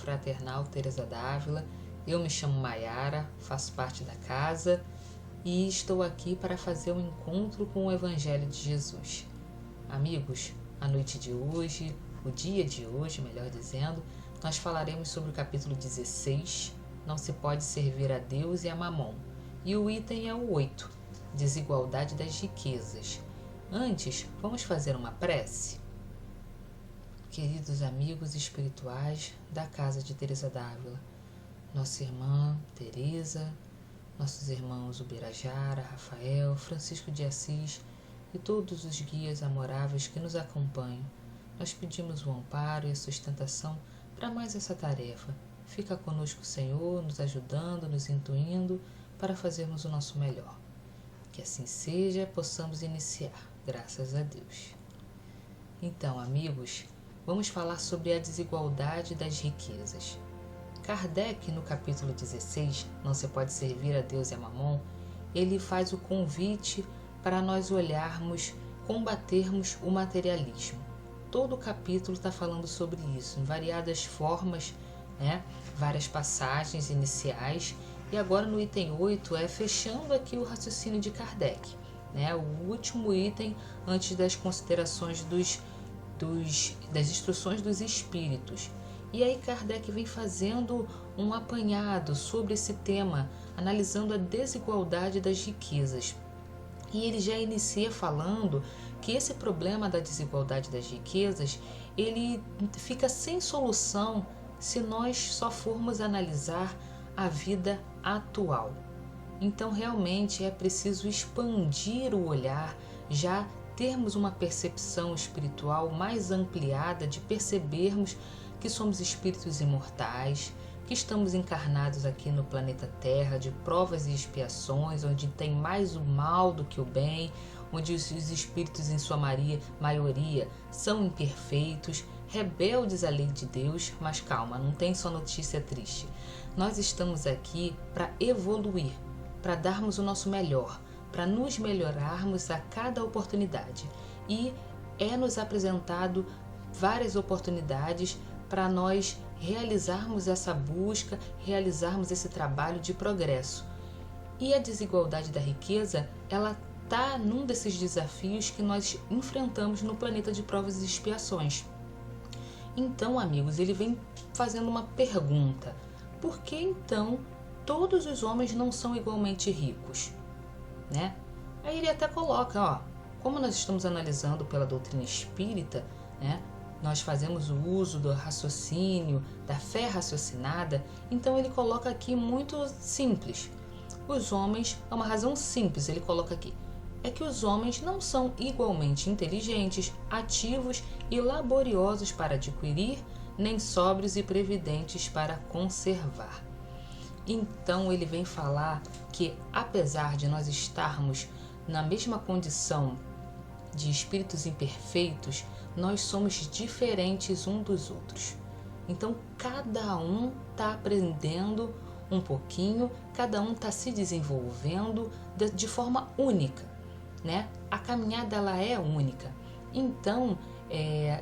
fraternal Teresa d'Ávila. Eu me chamo Maiara, faço parte da casa e estou aqui para fazer um encontro com o Evangelho de Jesus. Amigos, a noite de hoje, o dia de hoje, melhor dizendo, nós falaremos sobre o capítulo 16, Não se pode servir a Deus e a Mamon. E o item é o 8, Desigualdade das riquezas. Antes, vamos fazer uma prece? Queridos amigos espirituais da casa de Teresa d'Ávila, nossa irmã Teresa, nossos irmãos Ubirajara, Rafael, Francisco de Assis e todos os guias amoráveis que nos acompanham, nós pedimos o amparo e a sustentação para mais essa tarefa. Fica conosco, Senhor, nos ajudando, nos intuindo para fazermos o nosso melhor. Que assim seja, possamos iniciar, graças a Deus. Então, amigos, vamos falar sobre a desigualdade das riquezas. Kardec, no capítulo 16, Não se pode servir a Deus e a Mamon, ele faz o convite para nós olharmos, combatermos o materialismo. Todo o capítulo está falando sobre isso, em variadas formas, várias passagens iniciais, e agora no item 8 fechando aqui o raciocínio de Kardec, o último item antes das considerações das instruções dos espíritos. E aí Kardec vem fazendo um apanhado sobre esse tema, analisando a desigualdade das riquezas. E ele já inicia falando que esse problema da desigualdade das riquezas, ele fica sem solução se nós só formos analisar a vida atual. Então realmente é preciso expandir o olhar, já termos uma percepção espiritual mais ampliada, de percebermos que somos espíritos imortais, que estamos encarnados aqui no planeta Terra, de provas e expiações, onde tem mais o mal do que o bem, onde os espíritos em sua maioria são imperfeitos, rebeldes à lei de Deus, mas calma, não tem só notícia triste. Nós estamos aqui para evoluir, para darmos o nosso melhor, para nos melhorarmos a cada oportunidade. E nos apresentado várias oportunidades para nós realizarmos essa busca, realizarmos esse trabalho de progresso. E a desigualdade da riqueza, ela está num desses desafios que nós enfrentamos no planeta de provas e expiações. Então, amigos, ele vem fazendo uma pergunta: por que então todos os homens não são igualmente ricos? Aí ele até coloca, como nós estamos analisando pela doutrina espírita, nós fazemos o uso do raciocínio, da fé raciocinada, então ele coloca aqui muito simples. Os homens, é uma razão simples, ele coloca aqui, é que os homens não são igualmente inteligentes, ativos e laboriosos para adquirir, nem sóbrios e previdentes para conservar. Então ele vem falar que, apesar de nós estarmos na mesma condição de espíritos imperfeitos, nós somos diferentes uns dos outros. Então cada um está aprendendo um pouquinho, cada um está se desenvolvendo de forma única. A caminhada ela é única. Então,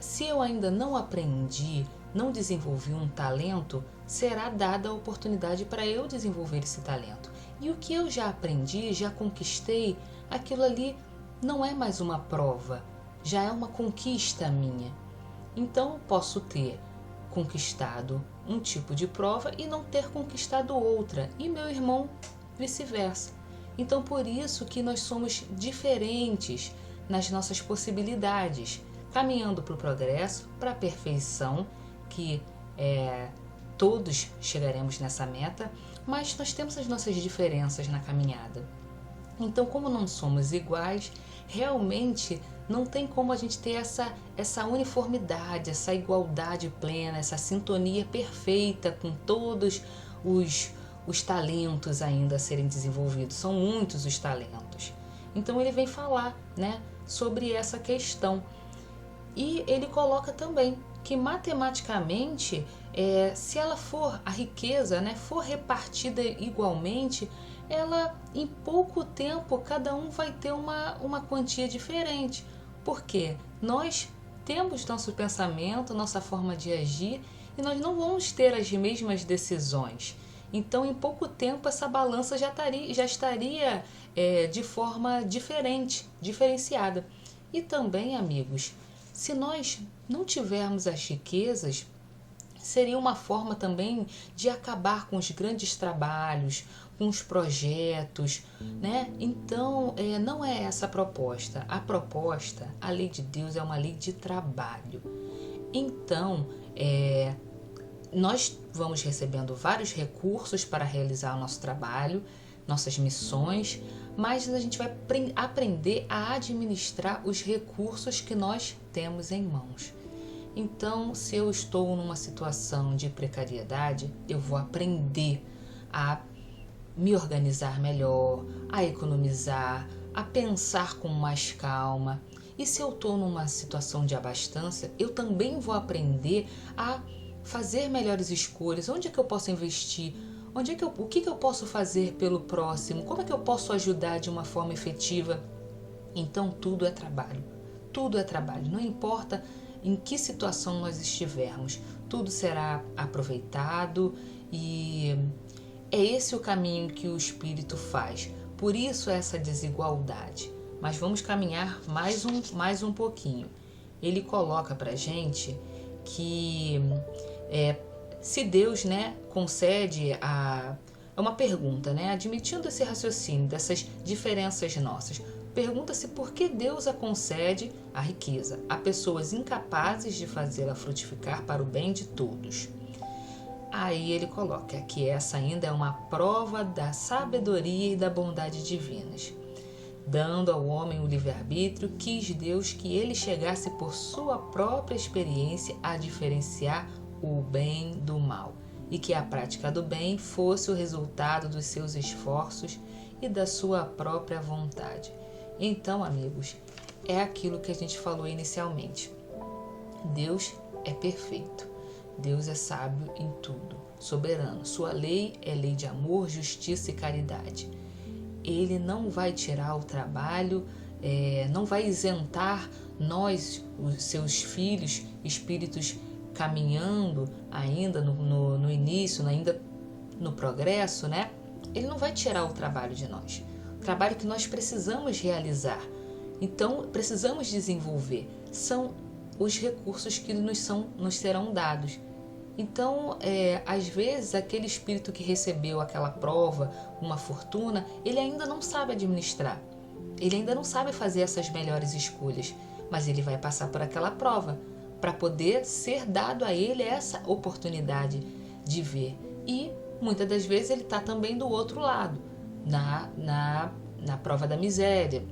se eu ainda não aprendi, não desenvolvi um talento, será dada a oportunidade para eu desenvolver esse talento. E o que eu já aprendi, já conquistei, aquilo ali não é mais uma prova, já é uma conquista minha. Então, posso ter conquistado um tipo de prova e não ter conquistado outra, e meu irmão vice-versa. Então, por isso que nós somos diferentes nas nossas possibilidades, caminhando para o progresso, para a perfeição, que todos chegaremos nessa meta, mas nós temos as nossas diferenças na caminhada. Então, como não somos iguais, realmente não tem como a gente ter essa uniformidade, essa igualdade plena, essa sintonia perfeita com todos os talentos ainda a serem desenvolvidos. São muitos os talentos. Então ele vem falar, sobre essa questão. E ele coloca também que matematicamente, se ela for, a riqueza, for repartida igualmente, ela em pouco tempo cada um vai ter uma quantia diferente. Porque nós temos nosso pensamento, nossa forma de agir, e nós não vamos ter as mesmas decisões. Então, em pouco tempo, essa balança já estaria de forma diferente, diferenciada. E também, amigos, se nós não tivermos as riquezas, seria uma forma também de acabar com os grandes trabalhos, com os projetos, né? Então, não é essa a proposta. A proposta, a lei de Deus é uma lei de trabalho. Então, nós vamos recebendo vários recursos para realizar o nosso trabalho, nossas missões, mas a gente vai aprender a administrar os recursos que nós temos em mãos. Então, se eu estou numa situação de precariedade, eu vou aprender a me organizar melhor, a economizar, a pensar com mais calma. E se eu estou numa situação de abastança, eu também vou aprender a fazer melhores escolhas. Onde é que eu posso investir? O que eu posso fazer pelo próximo? Como é que eu posso ajudar de uma forma efetiva? Então, tudo é trabalho. Tudo é trabalho. Não importa em que situação nós estivermos, tudo será aproveitado, e é esse o caminho que o Espírito faz. Por isso essa desigualdade. Mas vamos caminhar mais um pouquinho. Ele coloca para a gente que se Deus, concede é uma pergunta, admitindo esse raciocínio dessas diferenças nossas, pergunta-se por que Deus a concede a riqueza a pessoas incapazes de fazê-la frutificar para o bem de todos. Aí ele coloca que essa ainda é uma prova da sabedoria e da bondade divinas. Dando ao homem o livre-arbítrio, quis Deus que ele chegasse por sua própria experiência a diferenciar o bem do mal, e que a prática do bem fosse o resultado dos seus esforços e da sua própria vontade. Então, amigos, é aquilo que a gente falou inicialmente. Deus é perfeito. Deus é sábio em tudo, soberano. Sua lei é lei de amor, justiça e caridade. Ele não vai tirar o trabalho, não vai isentar nós, os seus filhos, espíritos caminhando ainda no início, ainda no progresso, Ele não vai tirar o trabalho de nós. O trabalho que nós precisamos realizar. Então, precisamos desenvolver. São os recursos que nos serão dados. Então, às vezes, aquele espírito que recebeu aquela prova, uma fortuna, ele ainda não sabe administrar. Ele ainda não sabe fazer essas melhores escolhas. Mas ele vai passar por aquela prova para poder ser dado a ele essa oportunidade de ver. E, muitas das vezes, ele está também do outro lado, na prova da miséria.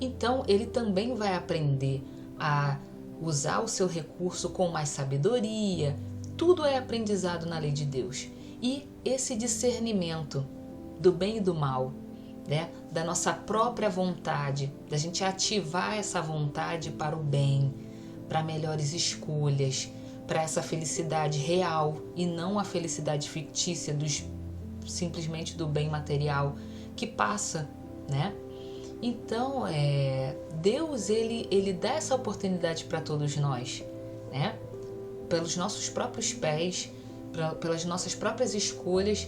Então, ele também vai aprender a usar o seu recurso com mais sabedoria. Tudo é aprendizado na lei de Deus. E esse discernimento do bem e do mal, da nossa própria vontade, da gente ativar essa vontade para o bem, para melhores escolhas, para essa felicidade real e não a felicidade fictícia simplesmente do bem material que passa, Então, Deus, ele dá essa oportunidade para todos nós, pelos nossos próprios pés, pelas nossas próprias escolhas,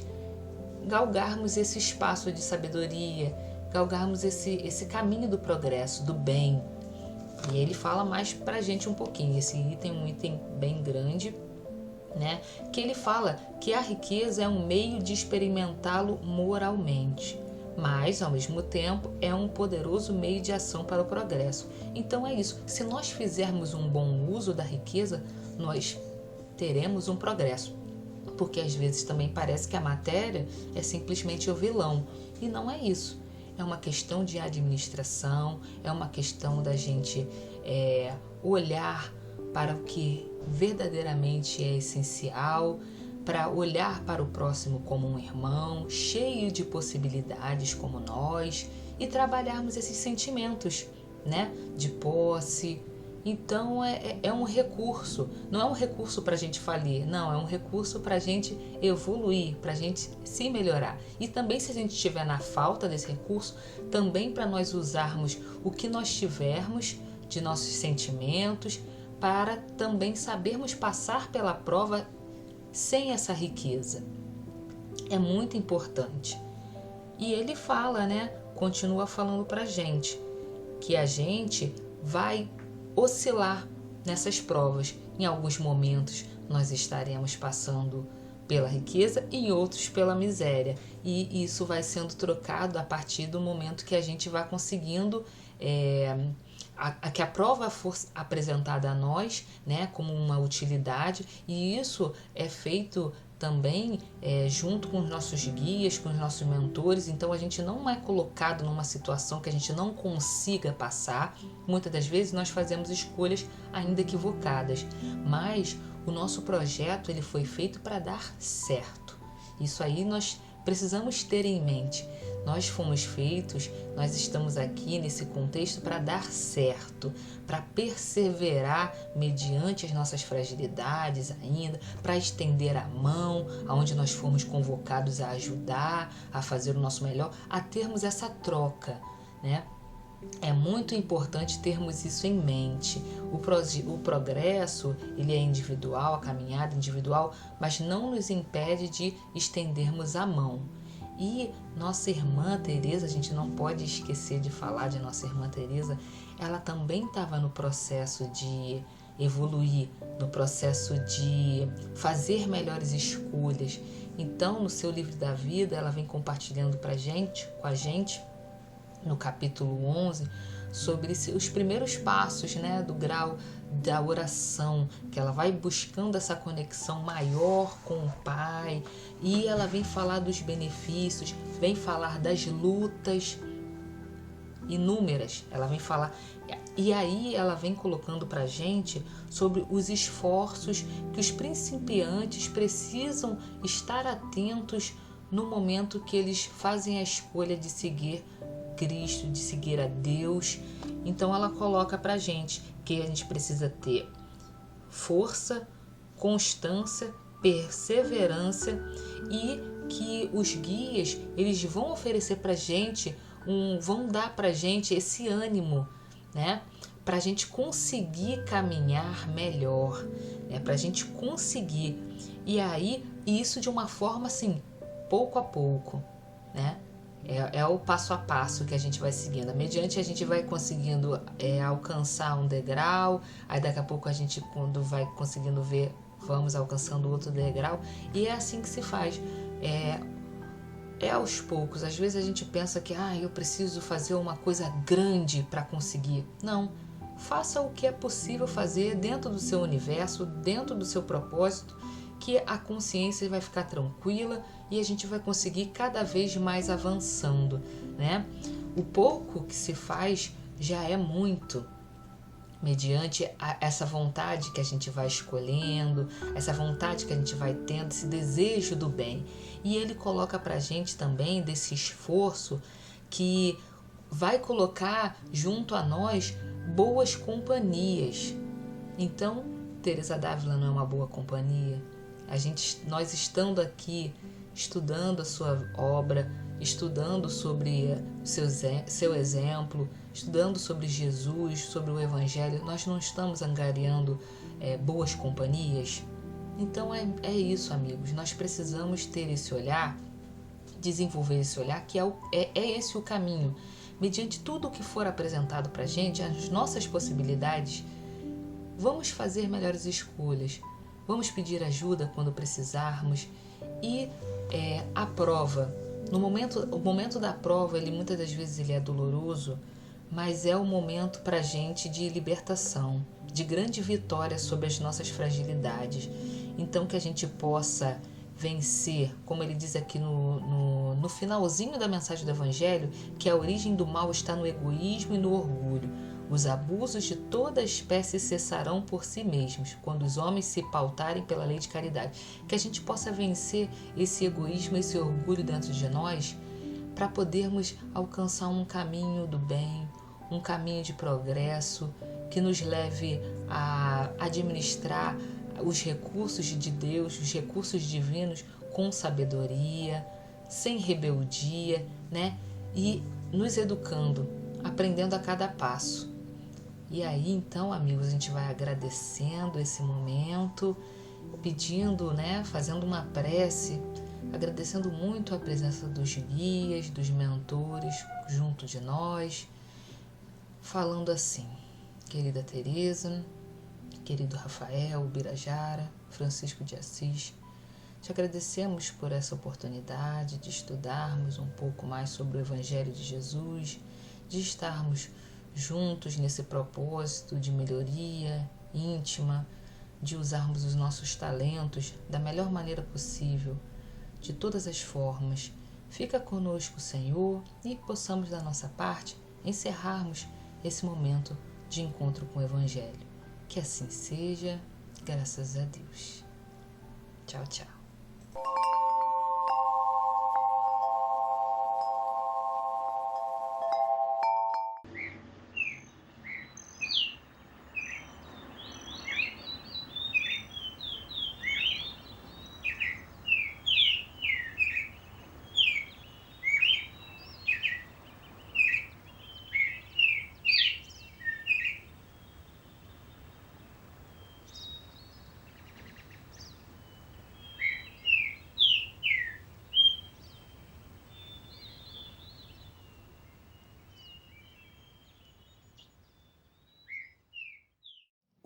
galgarmos esse espaço de sabedoria, galgarmos esse caminho do progresso, do bem. E ele fala mais para a gente um pouquinho. Esse item é um item bem grande, que ele fala que a riqueza é um meio de experimentá-lo moralmente, mas, ao mesmo tempo, é um poderoso meio de ação para o progresso. Então é isso. Se nós fizermos um bom uso da riqueza, nós teremos um progresso. Porque às vezes também parece que a matéria é simplesmente o vilão. E não é isso. É uma questão de administração, é uma questão da gente olhar para o que verdadeiramente é essencial, para olhar para o próximo como um irmão, cheio de possibilidades como nós, e trabalharmos esses sentimentos, de posse. Então é um recurso, não é um recurso para a gente falir, não, é um recurso para a gente evoluir, para a gente se melhorar. E também, se a gente estiver na falta desse recurso, também para nós usarmos o que nós tivermos de nossos sentimentos para também sabermos passar pela prova sem essa riqueza. É muito importante. E ele fala, continua falando para a gente, que a gente vai oscilar nessas provas. Em alguns momentos nós estaremos passando pela riqueza e em outros pela miséria. E isso vai sendo trocado a partir do momento que a gente vai conseguindo que a prova for apresentada a nós, como uma utilidade, e isso é feito também junto com os nossos guias, com os nossos mentores. Então a gente não é colocado numa situação que a gente não consiga passar. Muitas das vezes nós fazemos escolhas ainda equivocadas, mas o nosso projeto ele foi feito para dar certo. Isso aí nós precisamos ter em mente. Nós fomos feitos, nós estamos aqui nesse contexto para dar certo, para perseverar mediante as nossas fragilidades ainda, para estender a mão aonde nós fomos convocados a ajudar, a fazer o nosso melhor, a termos essa troca, É muito importante termos isso em mente. O progresso, ele é individual, a caminhada individual, mas não nos impede de estendermos a mão. E nossa irmã Teresa, a gente não pode esquecer de falar de nossa irmã Teresa, ela também estava no processo de evoluir, no processo de fazer melhores escolhas. Então, no seu livro da vida, ela vem compartilhando com a gente, no capítulo 11, sobre os primeiros passos, do grau da oração, que ela vai buscando essa conexão maior com o Pai, e ela vem falar dos benefícios, vem falar das lutas inúmeras, ela vem falar, e aí ela vem colocando pra gente sobre os esforços que os principiantes precisam estar atentos no momento que eles fazem a escolha de seguir Cristo, de seguir a Deus. Então ela coloca pra gente que a gente precisa ter força, constância, perseverança, e que os guias, eles vão oferecer pra gente, vão dar pra gente esse ânimo, pra gente conseguir caminhar melhor, pra gente conseguir. E aí, isso de uma forma assim, pouco a pouco, É o passo a passo que a gente vai seguindo. Mediante a gente vai conseguindo alcançar um degrau, aí daqui a pouco a gente, quando vai conseguindo ver, vamos alcançando outro degrau, e é assim que se faz. É aos poucos. Às vezes a gente pensa que eu preciso fazer uma coisa grande para conseguir. Não. Faça o que é possível fazer dentro do seu universo, dentro do seu propósito, que a consciência vai ficar tranquila e a gente vai conseguir cada vez mais avançando, O pouco que se faz já é muito, mediante essa vontade que a gente vai escolhendo, essa vontade que a gente vai tendo, esse desejo do bem. E ele coloca pra gente também desse esforço que vai colocar junto a nós boas companhias. Então, Teresa d'Ávila não é uma boa companhia? Nós estando aqui, estudando a sua obra, estudando sobre seu exemplo, estudando sobre Jesus, sobre o Evangelho, nós não estamos angariando boas companhias? Então é isso, amigos. Nós precisamos ter esse olhar, desenvolver esse olhar, que é esse o caminho. Mediante tudo o que for apresentado para a gente, as nossas possibilidades, vamos fazer melhores escolhas. Vamos pedir ajuda quando precisarmos. E a prova, o momento da prova, muitas das vezes ele é doloroso, mas é o momento para a gente de libertação, de grande vitória sobre as nossas fragilidades. Então que a gente possa vencer, como ele diz aqui no finalzinho da mensagem do Evangelho, que a origem do mal está no egoísmo e no orgulho. Os abusos de toda espécie cessarão por si mesmos, quando os homens se pautarem pela lei de caridade. Que a gente possa vencer esse egoísmo, esse orgulho dentro de nós, para podermos alcançar um caminho do bem, um caminho de progresso, que nos leve a administrar os recursos de Deus, os recursos divinos, com sabedoria, sem rebeldia, E nos educando, aprendendo a cada passo. E aí, então, amigos, a gente vai agradecendo esse momento, pedindo, fazendo uma prece, agradecendo muito a presença dos guias, dos mentores junto de nós, falando assim: querida Teresa, querido Rafael, Birajara, Francisco de Assis, te agradecemos por essa oportunidade de estudarmos um pouco mais sobre o Evangelho de Jesus, de estarmos juntos nesse propósito de melhoria íntima, de usarmos os nossos talentos da melhor maneira possível, de todas as formas. Fica conosco, Senhor, e possamos, da nossa parte, encerrarmos esse momento de encontro com o Evangelho. Que assim seja, graças a Deus. Tchau, tchau.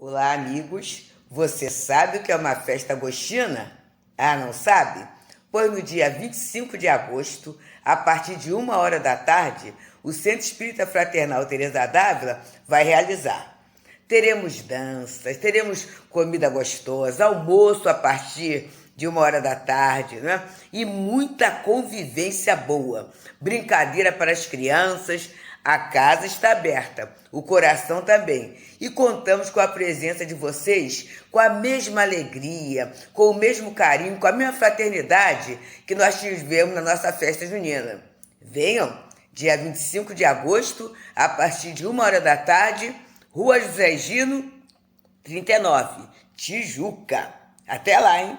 Olá, amigos! Você sabe o que é uma festa agostina? Ah, não sabe? Pois no dia 25 de agosto, a partir de 1h da tarde, o Centro Espírita Fraternal Teresa d'Ávila vai realizar. Teremos danças, teremos comida gostosa, almoço a partir de 1h da tarde, né? E muita convivência boa, brincadeira para as crianças. A casa está aberta, o coração também. E contamos com a presença de vocês com a mesma alegria, com o mesmo carinho, com a mesma fraternidade que nós tivemos na nossa festa junina. Venham, dia 25 de agosto, a partir de 1h da tarde, Rua José Gino, 39, Tijuca. Até lá, hein?